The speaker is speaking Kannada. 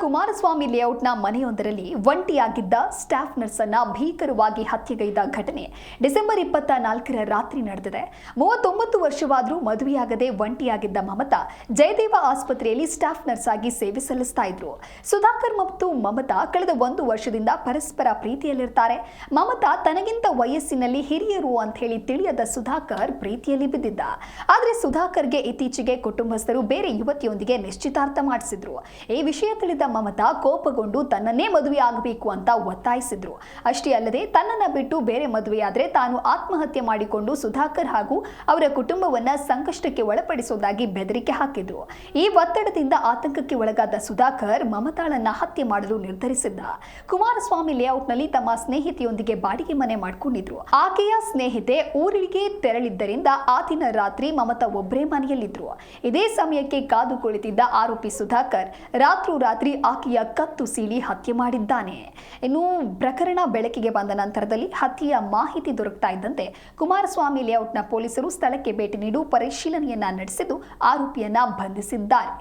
ಕುಮಾರಸ್ವಾಮಿ ಲೇಔಟ್ನ ಮನೆಯೊಂದರಲ್ಲಿ ಒಂಟಿಯಾಗಿದ್ದ ಸ್ಟಾಫ್ ನರ್ಸ್ ಅನ್ನ ಭೀಕರವಾಗಿ ಹತ್ಯೆಗೈದ ಘಟನೆ ಡಿಸೆಂಬರ್ 24ರ ರಾತ್ರಿ ನಡೆದಿದೆ. 39 ವರ್ಷವಾದರೂ ಮದುವೆಯಾಗದೆ ಒಂಟಿಯಾಗಿದ್ದ ಮಮತಾ ಜಯದೇವ ಆಸ್ಪತ್ರೆಯಲ್ಲಿ ಸ್ಟಾಫ್ ನರ್ಸ್ ಆಗಿ ಸೇವೆ ಸಲ್ಲಿಸ್ತಾ ಇದ್ರು. ಸುಧಾಕರ್ ಮತ್ತು ಮಮತಾ ಕಳೆದ 1 ವರ್ಷದಿಂದ ಪರಸ್ಪರ ಪ್ರೀತಿಯಲ್ಲಿರ್ತಾರೆ. ಮಮತಾ ತನಗಿಂತ ವಯಸ್ಸಿನಲ್ಲಿ ಹಿರಿಯರು ಅಂತ ಹೇಳಿ ತಿಳಿಯದ ಸುಧಾಕರ್ ಪ್ರೀತಿಯಲ್ಲಿ ಬಿದ್ದಿದ್ದ. ಆದರೆ ಸುಧಾಕರ್ಗೆ ಇತ್ತೀಚೆಗೆ ಕುಟುಂಬಸ್ಥರು ಬೇರೆ ಯುವತಿಯೊಂದಿಗೆ ನಿಶ್ಚಿತಾರ್ಥ ಮಾಡಿಸಿದ್ರು. ಈ ವಿಷಯ ತಿಳಿದ ಮಮತಾ ಕೋಪಗೊಂಡು ತನ್ನನ್ನೇ ಮದುವೆ ಆಗಬೇಕು ಅಂತ ಒತ್ತಾಯಿಸಿದ್ರು. ಅಷ್ಟೇ ಅಲ್ಲದೆ ತನ್ನನ್ನ ಬಿಟ್ಟು ಬೇರೆ ಮದುವೆಯಾದ್ರೆ ತಾನು ಆತ್ಮಹತ್ಯೆ ಮಾಡಿಕೊಂಡು ಸುಧಾಕರ್ ಹಾಗೂ ಅವರ ಕುಟುಂಬವನ್ನ ಸಂಕಷ್ಟಕ್ಕೆ ಒಳಪಡಿಸುವುದಾಗಿ ಬೆದರಿಕೆ ಹಾಕಿದ್ರು. ಈ ಒತ್ತಡದಿಂದ ಆತಂಕಕ್ಕೆ ಒಳಗಾದ ಸುಧಾಕರ್ ಮಮತಾಳನ್ನ ಹತ್ಯೆ ಮಾಡಲು ನಿರ್ಧರಿಸಿದ್ದ. ಕುಮಾರಸ್ವಾಮಿ ಲೇಔಟ್ನಲ್ಲಿ ತಮ್ಮ ಸ್ನೇಹಿತೆಯೊಂದಿಗೆ ಬಾಡಿಗೆ ಮನೆ ಮಾಡಿಕೊಂಡಿದ್ರು. ಆಕೆಯ ಸ್ನೇಹಿತೆ ಊರಿಗೆ ತೆರಳಿದ್ದರಿಂದ ಆ ದಿನ ರಾತ್ರಿ ಮಮತಾ ಒಬ್ಬರೇ ಮನೆಯಲ್ಲಿದ್ರು. ಇದೇ ಸಮಯಕ್ಕೆ ಕಾದು ಕುಳಿತಿದ್ದ ಆರೋಪಿ ಸುಧಾಕರ್ ರಾತ್ರಿ ಆಕೆಯ ಕತ್ತು ಸೀಳಿ ಹತ್ಯೆ ಮಾಡಿದ್ದಾನೆ. ಇನ್ನು ಪ್ರಕರಣ ಬೆಳಕಿಗೆ ಬಂದ ನಂತರದಲ್ಲಿ ಹತ್ಯೆಯ ಮಾಹಿತಿ ದೊರಕ್ತಾ ಇದ್ದಂತೆ ಕುಮಾರಸ್ವಾಮಿ ಲೇಔಟ್ನ ಪೊಲೀಸರು ಸ್ಥಳಕ್ಕೆ ಭೇಟಿ ನೀಡಿ ಪರಿಶೀಲನೆಯನ್ನ ನಡೆಸಿದ್ದು ಆರೋಪಿಯನ್ನ ಬಂಧಿಸಿದ್ದಾರೆ.